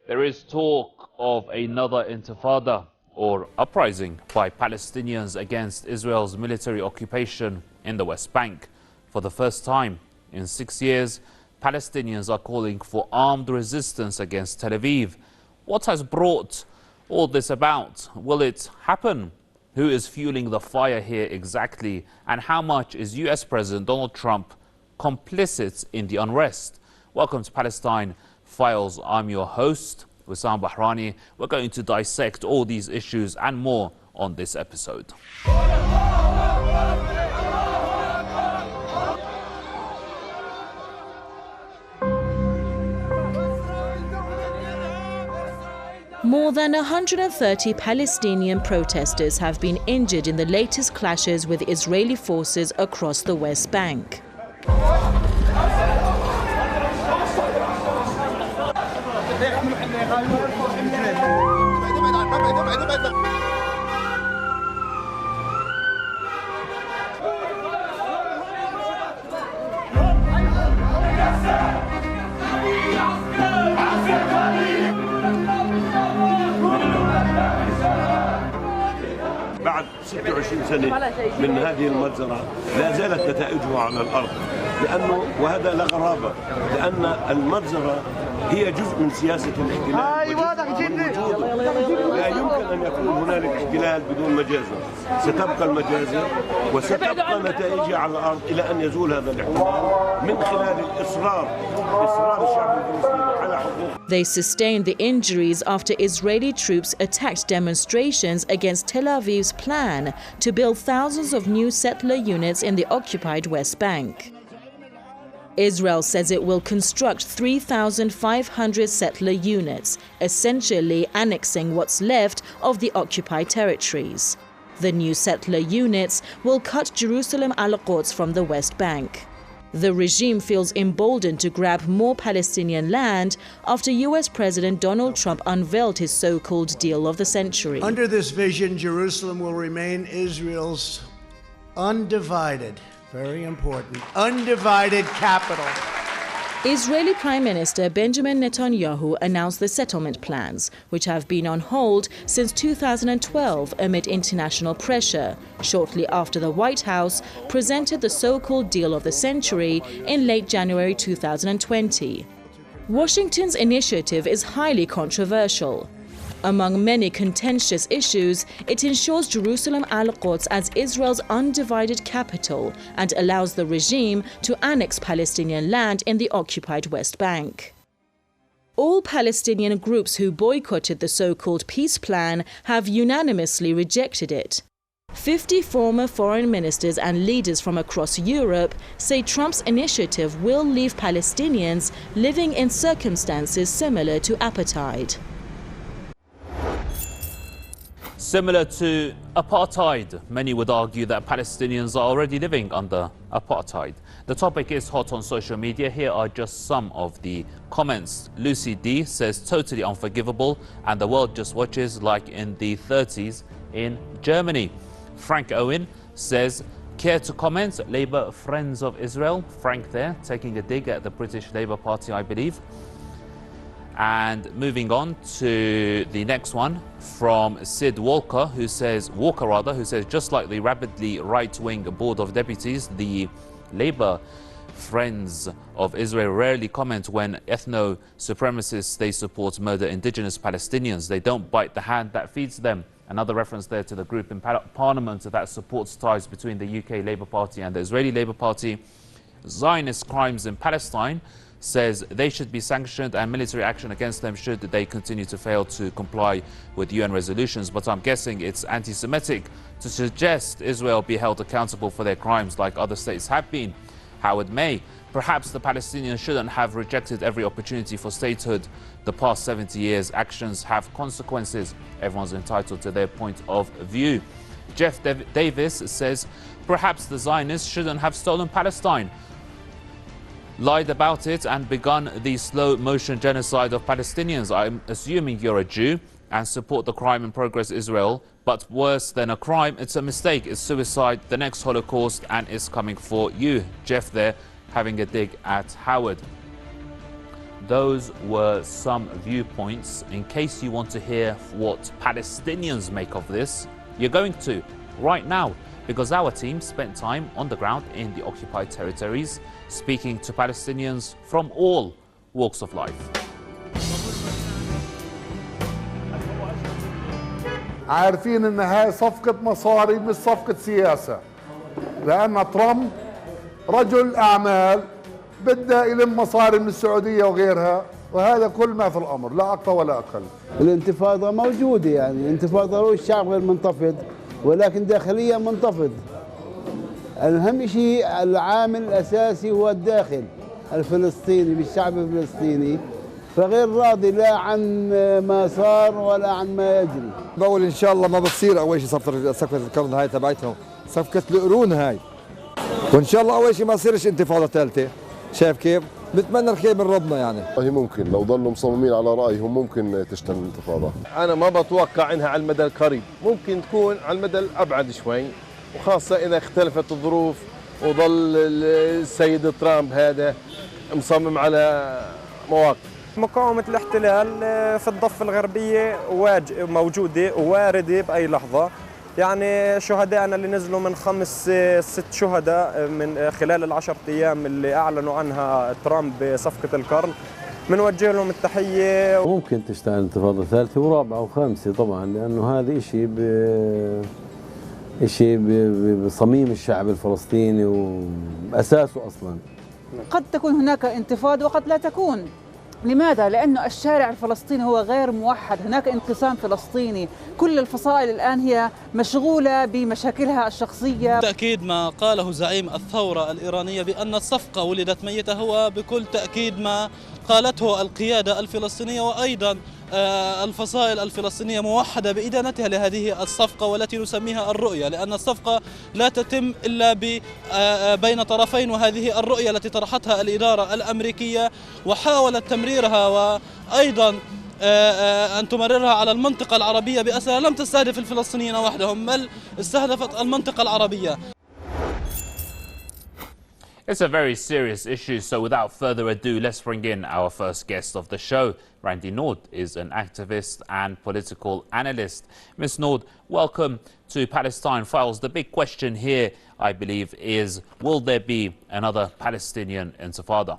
There is talk of another intifada or uprising by Palestinians against Israel's military occupation in the West Bank. For the first time in 6 years, Palestinians are calling for armed resistance against Tel Aviv. What has brought all this about? Will it happen? Who is fueling the fire here exactly? And how much is US President Donald Trump complicit in the unrest? Welcome to Palestine Files. I'm your host, Wissam Bahrani. We're going to dissect all these issues and more on this episode. More than 130 Palestinian protesters have been injured in the latest clashes with Israeli forces across the West Bank. بعد 26 سنة من هذه المجزرة لا زالت نتائجها على الأرض وهذا لا غرابة لأن المجزرة هي جزء من سياسة الاحتلال لا يمكن أن يكون هنالك احتلال بدون مجازر ستبقى المجازر وستبقى نتائجها على الأرض إلى أن يزول هذا الاحتلال من خلال إصرار الشعب الفلسطيني على حقوق. They sustained the injuries after Israeli troops attacked demonstrations against Tel Aviv's plan to build thousands of new settler units in the occupied West Bank. Israel says it will construct 3,500 settler units, essentially annexing what's left of the occupied territories. The new settler units will cut Jerusalem al-Quds from the West Bank. The regime feels emboldened to grab more Palestinian land after US President Donald Trump unveiled his so-called deal of the century. Under this vision, Jerusalem will remain Israel's undivided, very important, undivided capital. Israeli Prime Minister Benjamin Netanyahu announced the settlement plans, which have been on hold since 2012 amid international pressure, shortly after the White House presented the so-called deal of the century in late January 2020. Washington's initiative is highly controversial. Among many contentious issues, it ensures Jerusalem al-Quds as Israel's undivided capital and allows the regime to annex Palestinian land in the occupied West Bank. All Palestinian groups who boycotted the so-called peace plan have unanimously rejected it. 50 former foreign ministers and leaders from across Europe say Trump's initiative will leave Palestinians living in circumstances similar to apartheid. Similar to apartheid, many would argue that Palestinians are already living under apartheid. The topic is hot on social media. Here are just some of the comments. Lucy D says totally unforgivable and the world just watches like in the 30s in Germany. Frank Owen says, care to comment? Labour Friends of Israel. Frank there taking a dig at the British Labour Party, I believe. And moving on to the next one from Sid Walker, who says, just like the rabidly right-wing Board of Deputies, the Labour Friends of Israel rarely comment when ethno-supremacists they support murder indigenous Palestinians. They don't bite the hand that feeds them. Another reference there to the group in Parliament that supports ties between the UK Labour Party and the Israeli Labour Party. Zionist crimes in Palestine says they should be sanctioned and military action against them should they continue to fail to comply with UN resolutions. But I'm guessing it's anti-Semitic to suggest Israel be held accountable for their crimes like other states have been. Howard May, perhaps the Palestinians shouldn't have rejected every opportunity for statehood. The past 70 years, actions have consequences. Everyone's entitled to their point of view. Jeff Davis says, perhaps the Zionists shouldn't have stolen Palestine, lied about it and begun the slow-motion genocide of Palestinians. I'm assuming you're a Jew and support the crime in progress Israel, but worse than a crime, it's a mistake, it's suicide, the next Holocaust, and it's coming for you. Jeff there having a dig at Howard. those were some viewpoints. In case you want to hear what Palestinians make of this, you're going to right now, because our team spent time on the ground in the occupied territories speaking to Palestinians from all walks of life. عارفين ان هاي صفقة مصاري مش صفقة سياسة، لأن ترامب رجل أعمال بده يلم مصاري من السعودية وغيرها، وهذا كل ما في الأمر، لا أكثر ولا أقل. الانتفاضة موجودة، يعني الانتفاضة الشعب غير منتفض ولكن داخليا منتفض. الأهم شيء العامل الأساسي هو الداخل الفلسطيني بالشعب الفلسطيني، فغير راضي لا عن ما صار ولا عن ما يجري. بقول ان شاء الله ما بتصير اول شيء صفقه القرن هاي تبعتهم، صفقه القرون هاي، وان شاء الله اول شيء ما يصيرش انتفاضه ثالثه. شايف كيف؟ بتمنى الخير من ربنا يعني. هي ممكن لو ضلوا مصممين على رايهم ممكن تشتغل الانتفاضه. انا ما بتوقع انها على المدى القريب، ممكن تكون على المدى الابعد شوي، وخاصه اذا اختلفت الظروف وظل السيد ترامب هذا مصمم على مواقف. مقاومة الاحتلال في الضفة الغربية موجودة وواردة بأي لحظة. يعني شهدائنا اللي نزلوا من 5-6 شهداء من خلال ال10 أيام اللي أعلنوا عنها ترامب بصفقة القرن، بنوجه لهم التحية. ممكن تشتغل انتفاضة ثالثة ورابعة وخامسة طبعا، لأنه هذا إشي بصميم الشعب الفلسطيني وأساسه أصلا. قد تكون هناك انتفاضة وقد لا تكون. لماذا؟ لأنه الشارع الفلسطيني هو غير موحد، هناك انقسام فلسطيني، كل الفصائل الآن هي مشغولة بمشاكلها الشخصية. تأكيد ما قاله زعيم الثورة الإيرانية بأن الصفقة ولدت ميتة هو بكل تأكيد ما قالته القيادة الفلسطينية، وأيضا الفصائل الفلسطينية موحدة بإدانتها لهذه الصفقة والتي نسميها الرؤية، لأن الصفقة لا تتم إلا بين طرفين، وهذه الرؤية التي طرحتها الإدارة الأمريكية وحاولت تمريرها وأيضا أن تمررها على المنطقة العربية بأسرها، لم تستهدف الفلسطينيين وحدهم بل استهدفت المنطقة العربية. It's a very serious issue, so without further ado, let's bring in our first guest of the show. Randy Nord is an activist and political analyst. Ms. Nord, welcome to Palestine Files. The big question here, I believe, is will there be another Palestinian intifada?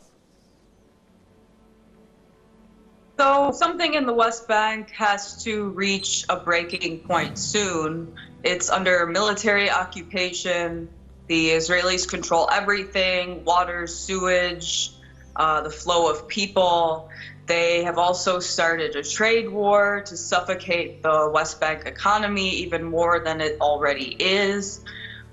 So something in the West Bank has to reach a breaking point soon. It's under military occupation. The Israelis control everything, water, sewage, the flow of people. They have also started a trade war to suffocate the West Bank economy even more than it already is.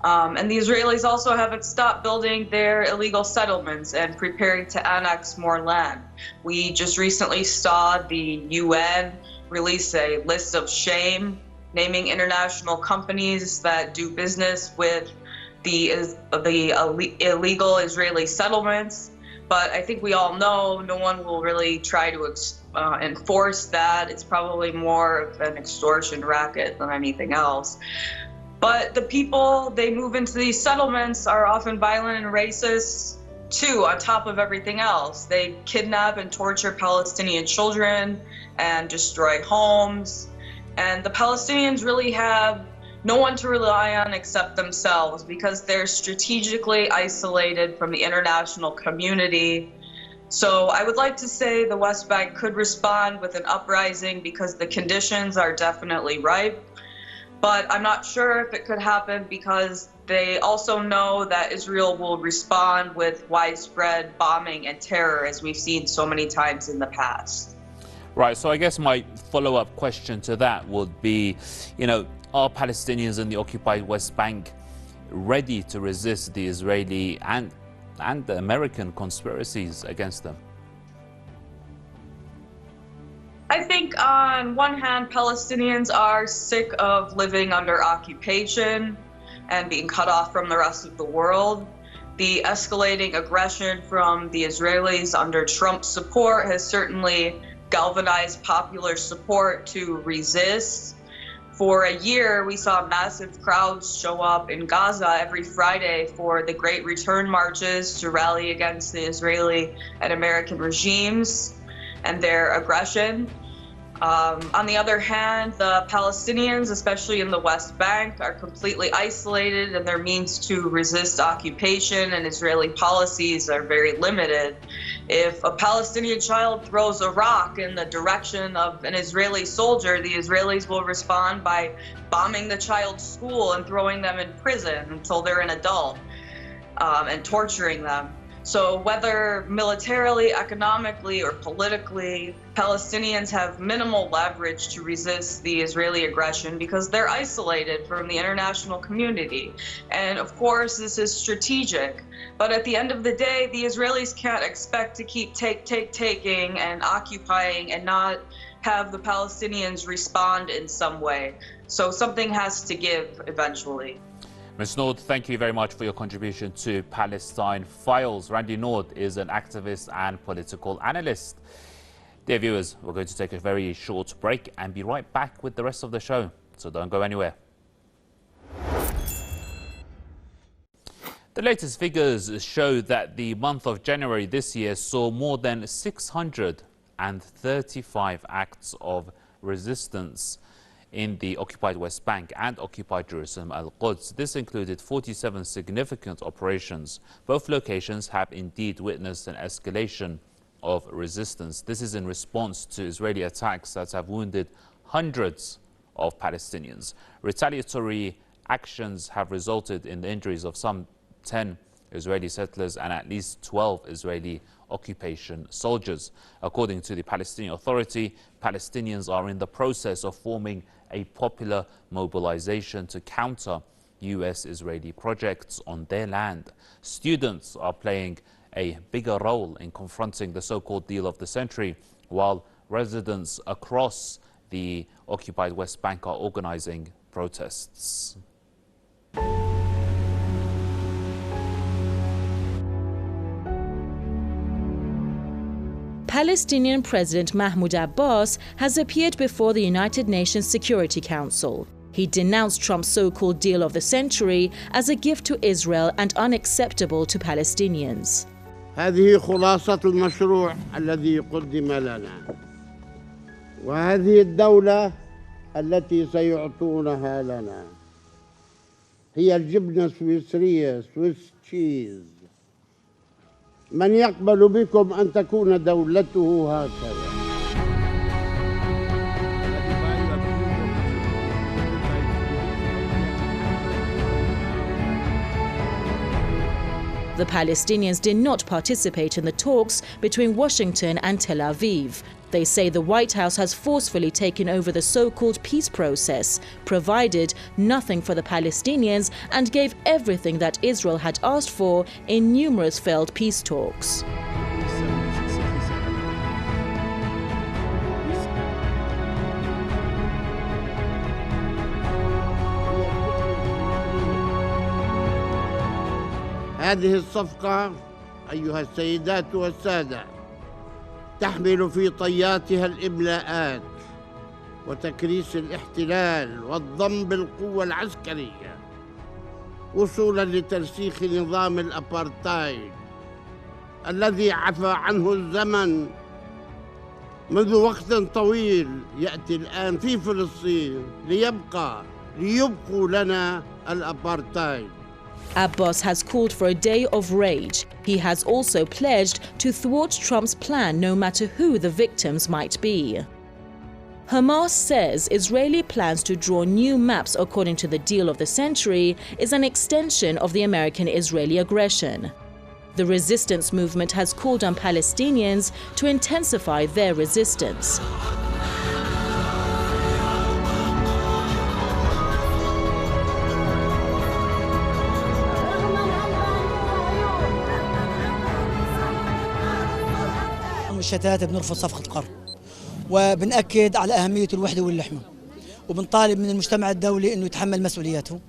And the Israelis also haven't stopped building their illegal settlements and preparing to annex more land. We just recently saw the UN release a list of shame, naming international companies that do business with the illegal Israeli settlements. But I think we all know no one will really try to enforce that. It's probably more of an extortion racket than anything else. But the people, they move into these settlements are often violent and racist too, on top of everything else. They kidnap and torture Palestinian children and destroy homes. And the Palestinians really have no one to rely on except themselves because they're strategically isolated from the international community. So I would like to say the West Bank could respond with an uprising because the conditions are definitely ripe. But I'm not sure if it could happen because they also know that Israel will respond with widespread bombing and terror, as we've seen so many times in the past. Right, so I guess my follow-up question to that would be, are Palestinians in the occupied West Bank ready to resist the Israeli and the American conspiracies against them? I think on one hand, Palestinians are sick of living under occupation and being cut off from the rest of the world. The escalating aggression from the Israelis under Trump's support has certainly galvanized popular support to resist. For a year, we saw massive crowds show up in Gaza every Friday for the Great Return marches to rally against the Israeli and American regimes. and their aggression. On the other hand, the Palestinians, especially in the West Bank, are completely isolated, and their means to resist occupation and Israeli policies are very limited. If a Palestinian child throws a rock in the direction of an Israeli soldier, the Israelis will respond by bombing the child's school and throwing them in prison until they're an adult, and torturing them. So whether militarily, economically, or politically, Palestinians have minimal leverage to resist the Israeli aggression because they're isolated from the international community. And of course, this is strategic. But at the end of the day, the Israelis can't expect to keep taking and occupying and not have the Palestinians respond in some way. So something has to give eventually. Ms. Nord, thank you very much for your contribution to Palestine Files. Randy Nord is an activist and political analyst. Dear viewers, we're going to take a very short break and be right back with the rest of the show, so don't go anywhere. The latest figures show that the month of January this year saw more than 635 acts of resistance in the occupied West Bank and occupied Jerusalem Al-Quds. This included 47 significant operations. Both locations have indeed witnessed an escalation of resistance. This is in response to Israeli attacks that have wounded hundreds of Palestinians. Retaliatory actions have resulted in the injuries of some 10 Israeli settlers and at least 12 Israeli occupation soldiers. According to the Palestinian Authority, Palestinians are in the process of forming a popular mobilization to counter US-Israeli projects on their land. Students are playing a bigger role in confronting the so-called deal of the century, while residents across the occupied West Bank are organizing protests. Palestinian President Mahmoud Abbas has appeared before the United Nations Security Council. He denounced Trump's so-called deal of the century as a gift to Israel and unacceptable to Palestinians. هذه خلاصة المشروع الذي قدم لنا، وهذه الدولة التي سيعطونها لنا هي الجبنة السويسرية سويس تشيز. من يقبل بكم أن تكون دولته هكذا؟ The Palestinians did not participate in the talks between Washington and Tel Aviv. They say the White House has forcefully taken over the so-called peace process, provided nothing for the Palestinians, and gave everything that Israel had asked for in numerous failed peace talks. هذه الصفقة أيها السيدات والسادة تحمل في طياتها الإملاءات وتكريس الاحتلال والضم بالقوة العسكرية وصولا لترسيخ نظام الأبارتايد الذي عفى عنه الزمن منذ وقت طويل. يأتي الآن في فلسطين ليبقوا لنا الأبارتايد. Abbas has called for a day of rage. He has also pledged to thwart Trump's plan no matter who the victims might be. Hamas says Israeli plans to draw new maps according to the deal of the century is an extension of the American-Israeli aggression. The resistance movement has called on Palestinians to intensify their resistance. الشتات بنرفض صفقة قرض وبنأكد على أهمية الوحدة واللحمة، وبنطالب من المجتمع الدولي أنه يتحمل مسؤولياته،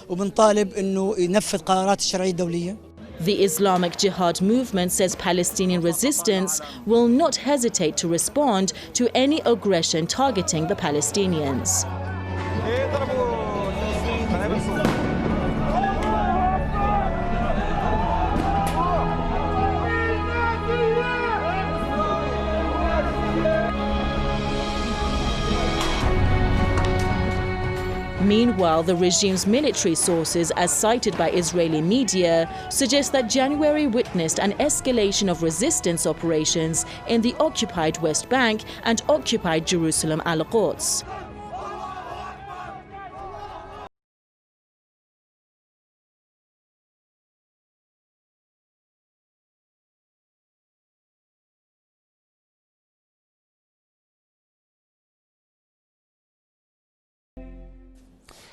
وبنطالب أنه ينفذ قرارات الشرعية الدولية. The Islamic Jihad movement says Palestinian resistance will not hesitate to respond to any aggression targeting the Palestinians. Meanwhile, the regime's military sources, as cited by Israeli media, suggest that January witnessed an escalation of resistance operations in the occupied West Bank and occupied Jerusalem Al-Quds.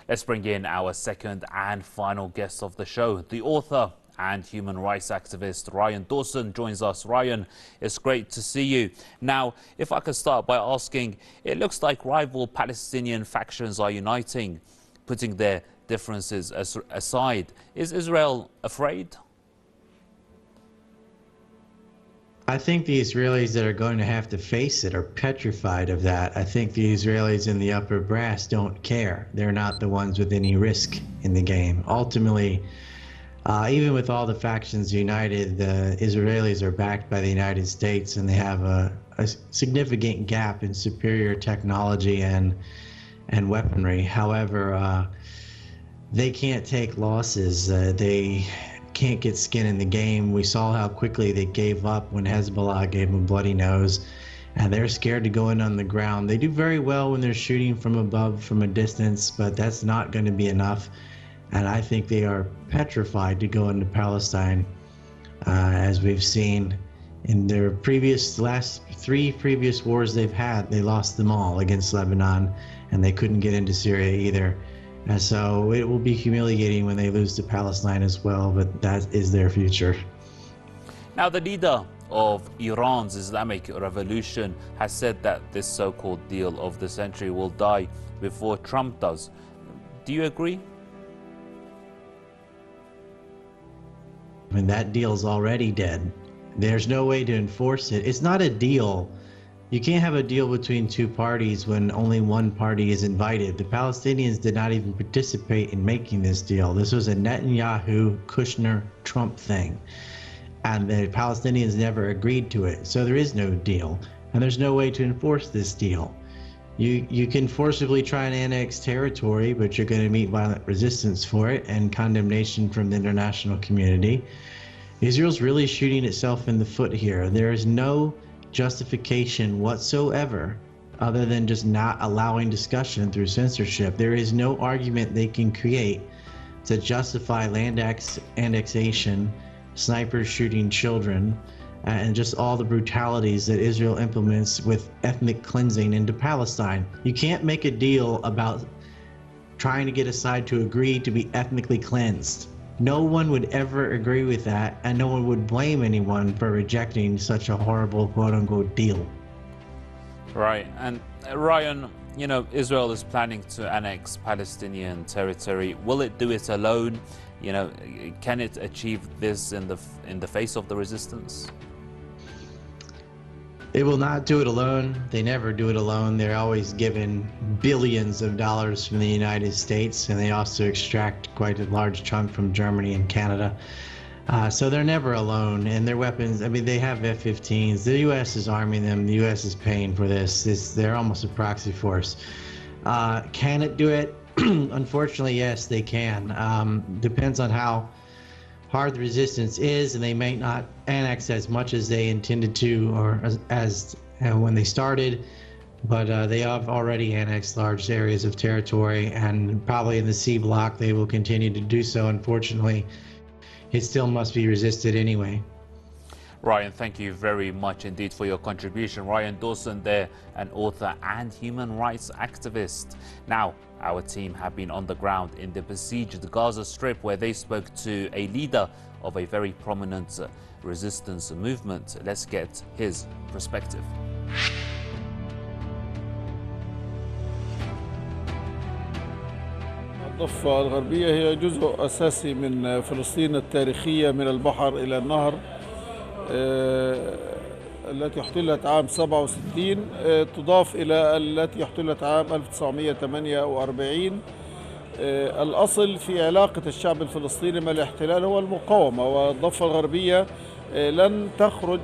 Let's bring in our second and final guest of the show. The author and human rights activist Ryan Dawson joins us. Ryan, it's great to see you. Now, if I could start by asking, it looks like rival Palestinian factions are uniting, putting their differences aside. Is Israel afraid? I think the Israelis that are going to have to face it are petrified of that. I think the Israelis in the upper brass don't care. They're not the ones with any risk in the game. Ultimately, even with all the factions united, the Israelis are backed by the United States, and they have a significant gap in superior technology and weaponry. However, they can't take losses. They can't get skin in the game. We saw how quickly they gave up when Hezbollah gave them a bloody nose, and they're scared to go in on the ground. They do very well when they're shooting from above, from a distance, but that's not going to be enough. And I think they are petrified to go into Palestine, as we've seen in their last three previous wars they've had. They lost them all against Lebanon, and they couldn't get into Syria either. And so it will be humiliating when they lose to Palestine as well, but that is their future. Now, the leader of Iran's Islamic Revolution has said that this so-called deal of the century will die before Trump does. Do you agree? I mean, that deal's already dead. There's no way to enforce it. It's not a deal. You can't have a deal between two parties when only one party is invited. The Palestinians did not even participate in making this deal. This was a Netanyahu, Kushner, Trump thing. And the Palestinians never agreed to it. So there is no deal. And there's no way to enforce this deal. You can forcibly try and annex territory, but you're going to meet violent resistance for it and condemnation from the international community. Israel's really shooting itself in the foot here. There is no justification whatsoever other than just not allowing discussion through censorship. There is no argument they can create to justify land annexation, snipers shooting children, and just all the brutalities that Israel implements with ethnic cleansing into Palestine. You can't make a deal about trying to get a side to agree to be ethnically cleansed. No one would ever agree with that, and no one would blame anyone for rejecting such a horrible quote-unquote deal. Right, and Ryan, you know, Israel is planning to annex Palestinian territory. Will it do it alone? You know, can it achieve this in the face of the resistance? It will not do it alone. They never do it alone. They're always given billions of dollars from the United States, and they also extract quite a large chunk from Germany and Canada. So they're never alone, and their weapons, I mean, they have F-15s. The U.S. is arming them. The U.S. is paying for this. They're almost a proxy force. Can it do it? Unfortunately, yes, they can. Depends on how hard the resistance is, and they may not annex as much as they intended to, or as when they started, but they have already annexed large areas of territory, and probably in the C block they will continue to do so. Unfortunately, it still must be resisted anyway. Ryan, thank you very much indeed for your contribution. Ryan Dawson there, an author and human rights activist. Now, our team have been on the ground in the besieged Gaza Strip, where they spoke to a leader of a very prominent resistance movement. Let's get his perspective. الضفة الغربية هي جزء أساسي من فلسطين التاريخية من البحر إلى النهر التي احتلت عام 67 تضاف إلى التي احتلت عام 1948. الأصل في علاقة الشعب الفلسطيني مع الاحتلال هو المقاومة، والضفة الغربية لم تخرج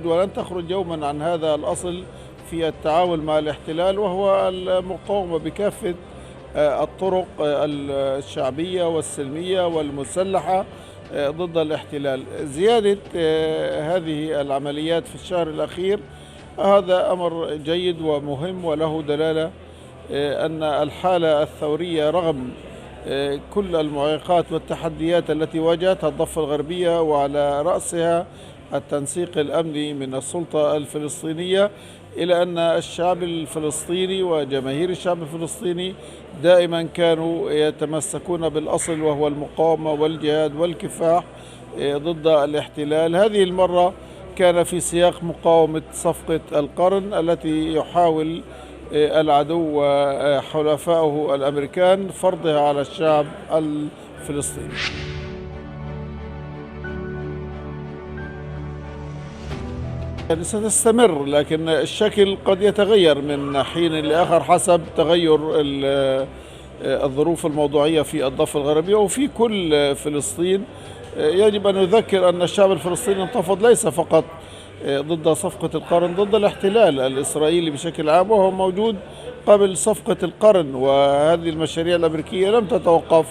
ولن تخرج يوما عن هذا الأصل في التعامل مع الاحتلال، وهو المقاومة بكافة الطرق الشعبية والسلمية والمسلحة ضد الاحتلال. زيادة هذه العمليات في الشهر الأخير هذا أمر جيد ومهم، وله دلالة أن الحالة الثورية رغم كل المعيقات والتحديات التي واجهتها الضفة الغربية وعلى رأسها التنسيق الأمني من السلطة الفلسطينية، إلى أن الشعب الفلسطيني وجماهير الشعب الفلسطيني دائما كانوا يتمسكون بالأصل، وهو المقاومة والجهاد والكفاح ضد الاحتلال. هذه المرة كان في سياق مقاومة صفقة القرن التي يحاول العدو وحلفائه الأمريكان فرضها على الشعب الفلسطيني. ستستمر، لكن الشكل قد يتغير من حين لآخر حسب تغير الظروف الموضوعية في الضفة الغربية وفي كل فلسطين. يجب أن نذكر أن الشعب الفلسطيني انتفض ليس فقط ضد صفقة القرن، ضد الاحتلال الإسرائيلي بشكل عام، وهو موجود قبل صفقة القرن، وهذه المشاريع الأمريكية لم تتوقف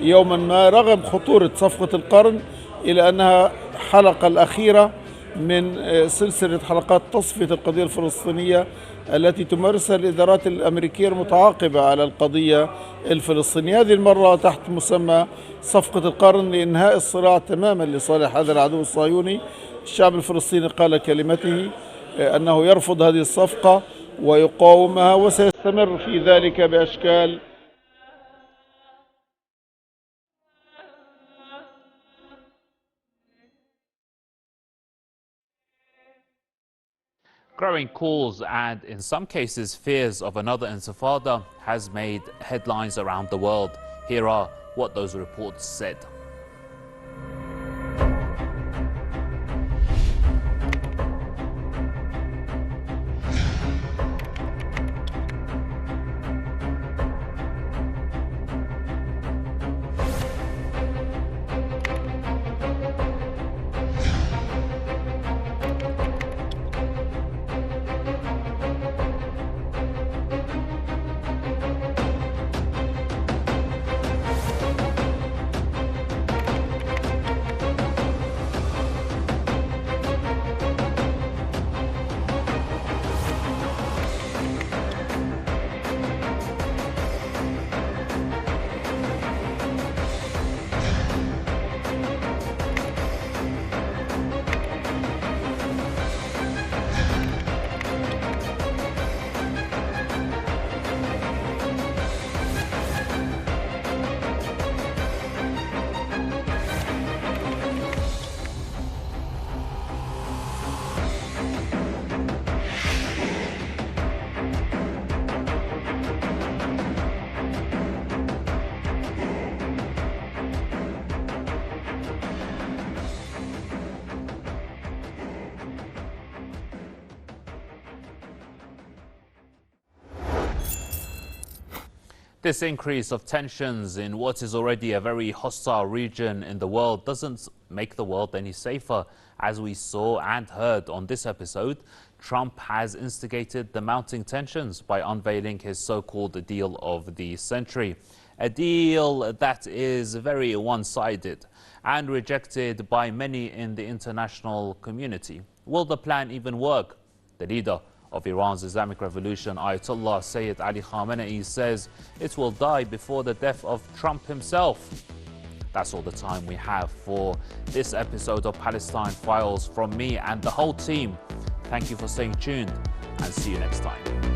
يوما ما رغم خطورة صفقة القرن، إلى أنها حلقة الأخيرة من سلسلة حلقات تصفية القضية الفلسطينية التي تمارسها الإدارات الأمريكية المتعاقبة على القضية الفلسطينية، هذه المرة تحت مسمى صفقة القرن لإنهاء الصراع تماما لصالح هذا العدو الصهيوني. الشعب الفلسطيني قال كلمته أنه يرفض هذه الصفقة ويقاومها، وسيستمر في ذلك بأشكال. Growing calls and, in some cases, fears of another intifada has made headlines around the world. Here are what those reports said. This increase of tensions in what is already a very hostile region in the world doesn't make the world any safer. As we saw and heard on this episode, Trump has instigated the mounting tensions by unveiling his so-called deal of the century. A deal that is very one-sided and rejected by many in the international community. Will the plan even work? The leader of Iran's Islamic Revolution, Ayatollah Sayyid Ali Khamenei, says it will die before the death of Trump himself. That's all the time we have for this episode of Palestine Files from me and the whole team. Thank you for staying tuned and see you next time.